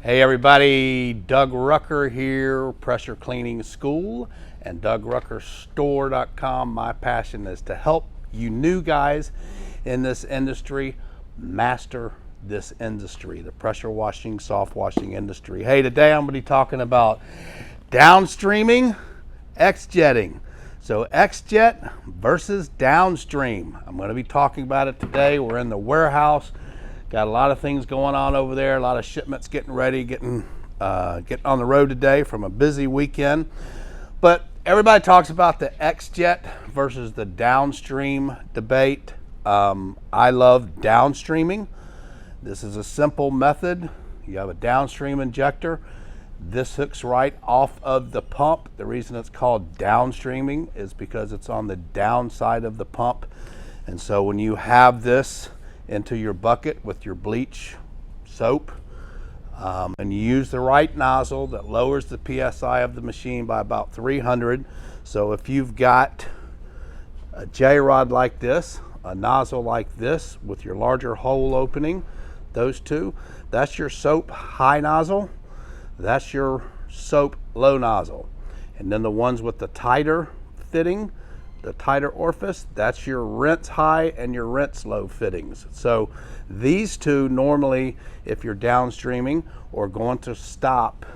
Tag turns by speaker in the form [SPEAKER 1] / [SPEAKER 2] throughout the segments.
[SPEAKER 1] Hey everybody, Doug Rucker here, Pressure Cleaning School and DougRuckerStore.com. My passion is to help you new guys in this industry master this industry, the pressure washing, soft washing industry. Hey, today I'm going to be talking about downstreaming, XJetting. So XJet versus downstream. I'm going to be talking about it today. We're in the warehouse. Got a lot of things going on over there, a lot of shipments getting ready, getting on the road today from a busy weekend. But everybody talks about the XJet versus the downstream debate. I love downstreaming. This is a simple method. You have a downstream injector. This hooks right off of the pump. The reason it's called downstreaming is because it's on the downside of the pump. And so when you have this into your bucket with your bleach soap, and you use the right nozzle that lowers the PSI of the machine by about 300. So if you've got a J-rod like this, a nozzle like this with your larger hole opening, those two, that's your soap high nozzle, that's your soap low nozzle. And then the ones with the tighter fitting, the tighter orifice, that's your rinse high and your rinse low fittings. So these two normally, if you're downstreaming, are going to stop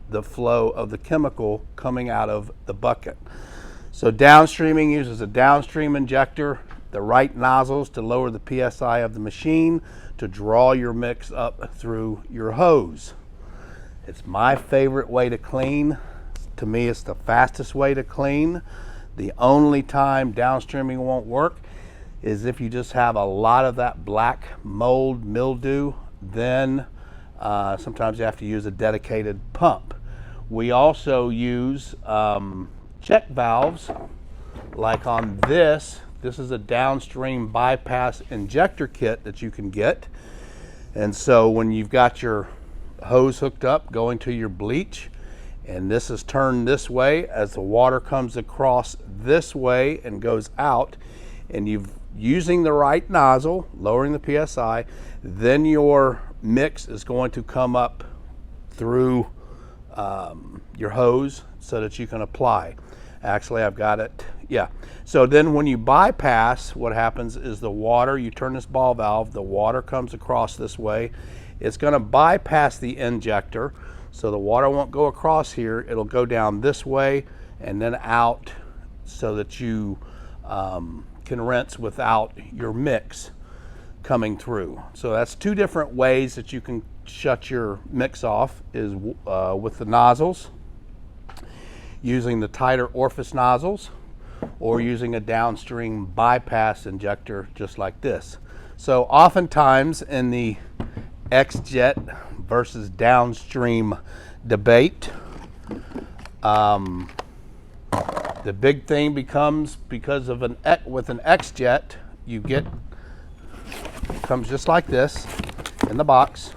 [SPEAKER 1] the flow of the chemical coming out of the bucket. So downstreaming uses a downstream injector, the right nozzles to lower the PSI of the machine to draw your mix up through your hose. It's my favorite way to clean. To me, it's the fastest way to clean. The only time downstreaming won't work is if you just have a lot of that black mold mildew. Then sometimes you have to use a dedicated pump. We also use check valves, like on this. This is a downstream bypass injector kit that you can get. And so when you've got your hose hooked up going to your bleach, and this is turned this way, as the water comes across this way and goes out, and you're using the right nozzle, lowering the PSI, then your mix is going to come up through your hose so that you can apply. Actually, I've got it, yeah. So then when you bypass, what happens is the water, you turn this ball valve, the water comes across this way. It's going to bypass the injector, so the water won't go across here. It'll go down this way and then out so that you can rinse without your mix coming through. So that's two different ways that you can shut your mix off, is with the nozzles, using the tighter orifice nozzles, or using a downstream bypass injector just like this. So oftentimes in the XJet versus downstream debate, the big thing becomes, because of with an XJet, you get, comes just like this in the box.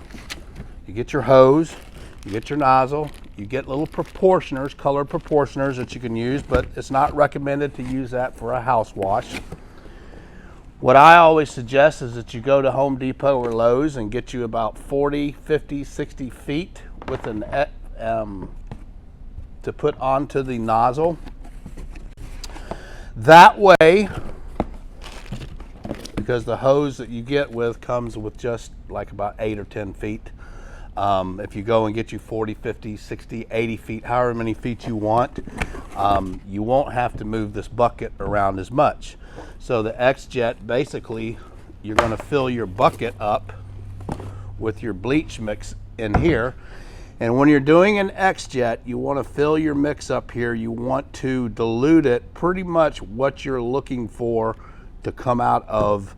[SPEAKER 1] You get your hose, you get your nozzle, you get little proportioners, colored proportioners that you can use, but it's not recommended to use that for a house wash. What I always suggest is that you go to Home Depot or Lowe's and get you about 40, 50, 60 feet with an to put onto the nozzle. That way, because the hose that you get with comes with just like about 8 or 10 feet. If you go and get you 40, 50, 60, 80 feet, however many feet you want, you won't have to move this bucket around as much. So the XJet, basically, you're going to fill your bucket up with your bleach mix in here. And when you're doing an XJet, you want to fill your mix up here. You want to dilute it pretty much what you're looking for to come out of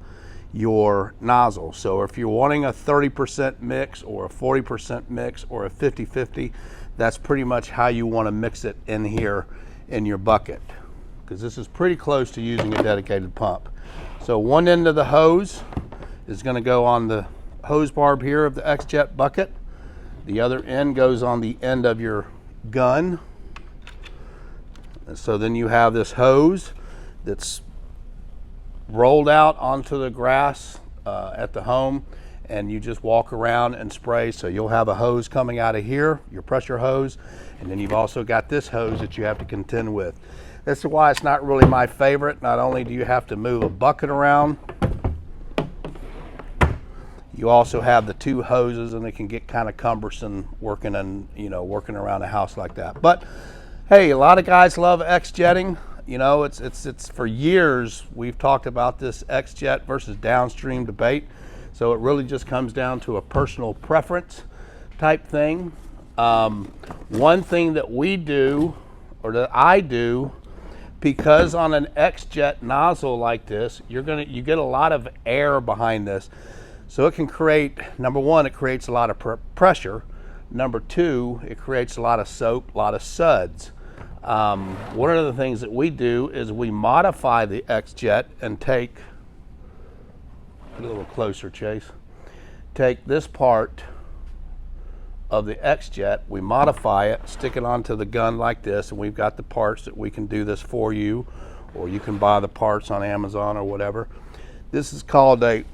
[SPEAKER 1] your nozzle. So if you're wanting a 30% mix or a 40% mix or a 50-50, that's pretty much how you want to mix it in here in your bucket, because this is pretty close to using a dedicated pump. So one end of the hose is going to go on the hose barb here of the XJet bucket. The other end goes on the end of your gun. And so then you have this hose that's rolled out onto the grass at the home, and you just walk around and spray. So you'll have a hose coming out of here, your pressure hose, and then you've also got this hose that you have to contend with. This is why it's not really my favorite. Not only do you have to move a bucket around, you also have the two hoses, and it can get kind of cumbersome working around a house like that. But hey, a lot of guys love XJetting. You know, it's for years we've talked about this XJet versus downstream debate. So it really just comes down to a personal preference type thing. One thing that we do, or that I do, because on an XJet nozzle like this, you get a lot of air behind this. So it can create, number one, it creates a lot of pressure. Number two, it creates a lot of soap, a lot of suds. One of the things that we do is we modify the XJet and take, a little closer, Chase, take this part of the XJet, we modify it, stick it onto the gun like this, and we've got the parts that we can do this for you, or you can buy the parts on Amazon or whatever. This is called a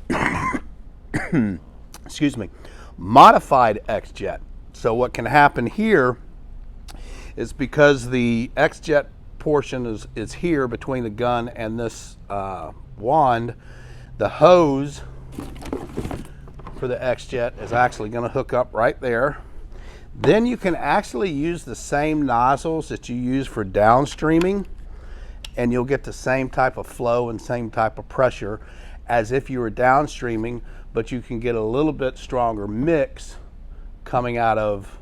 [SPEAKER 1] excuse me, modified XJet. So what can happen here is, because the XJet portion is here between the gun and this wand, the hose for the XJet is actually going to hook up right there. Then you can actually use the same nozzles that you use for downstreaming, and you'll get the same type of flow and same type of pressure as if you were downstreaming, but you can get a little bit stronger mix coming out of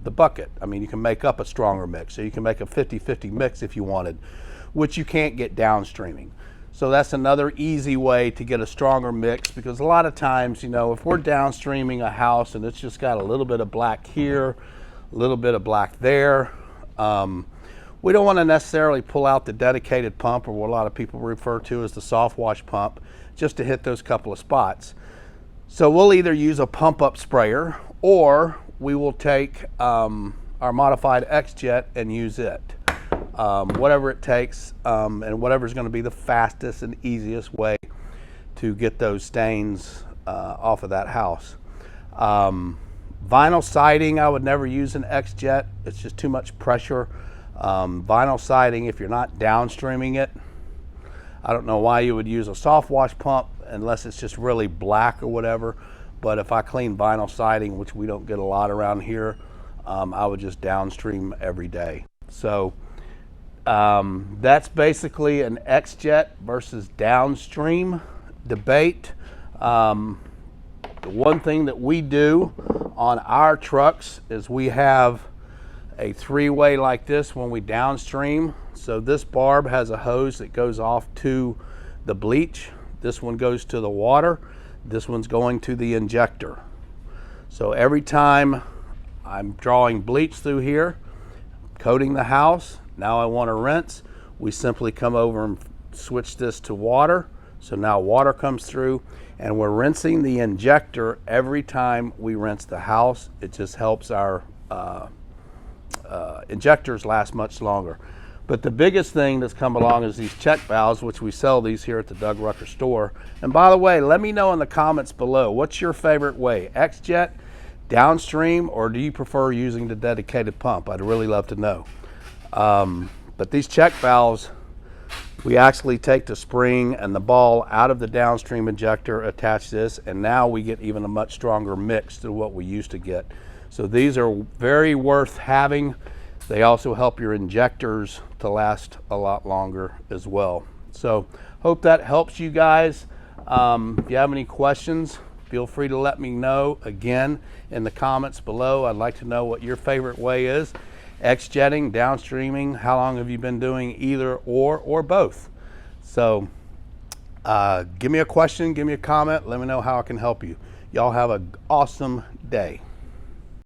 [SPEAKER 1] the bucket. I mean, you can make up a stronger mix. So you can make a 50-50 mix if you wanted, which you can't get downstreaming. So that's another easy way to get a stronger mix, because a lot of times, you know, if we're downstreaming a house and it's just got a little bit of black here, a little bit of black there, we don't want to necessarily pull out the dedicated pump, or what a lot of people refer to as the soft wash pump, just to hit those couple of spots. So we'll either use a pump up sprayer, or we will take our modified XJet and use it. Whatever it takes, and whatever is going to be the fastest and easiest way to get those stains off of that house. Vinyl siding, I would never use an XJet. It's just too much pressure. Vinyl siding, if you're not downstreaming it, I don't know why you would use a soft wash pump unless it's just really black or whatever. But if I clean vinyl siding, which we don't get a lot around here, I would just downstream every day. So that's basically an XJet versus downstream debate. The one thing that we do on our trucks is we have a three-way like this when we downstream. So this barb has a hose that goes off to the bleach. This one goes to the water. This one's going to the injector. So every time I'm drawing bleach through here, coating the house, now I want to rinse, we simply come over and switch this to water. So now water comes through, and we're rinsing the injector every time we rinse the house. It just helps our injectors last much longer. But the biggest thing that's come along is these check valves, which we sell these here at the Doug Rucker store. And by the way, let me know in the comments below, what's your favorite way? XJet, downstream, or do you prefer using the dedicated pump? I'd really love to know. But these check valves, we actually take the spring and the ball out of the downstream injector, attach this, and now we get even a much stronger mix than what we used to get. So these are very worth having. They also help your injectors to last a lot longer as well. So hope that helps you guys. If you have any questions, feel free to let me know again in the comments below. I'd like to know what your favorite way is. XJetting, downstreaming, how long have you been doing either or both? So give me a question, give me a comment, let me know how I can help you. Y'all have an awesome day.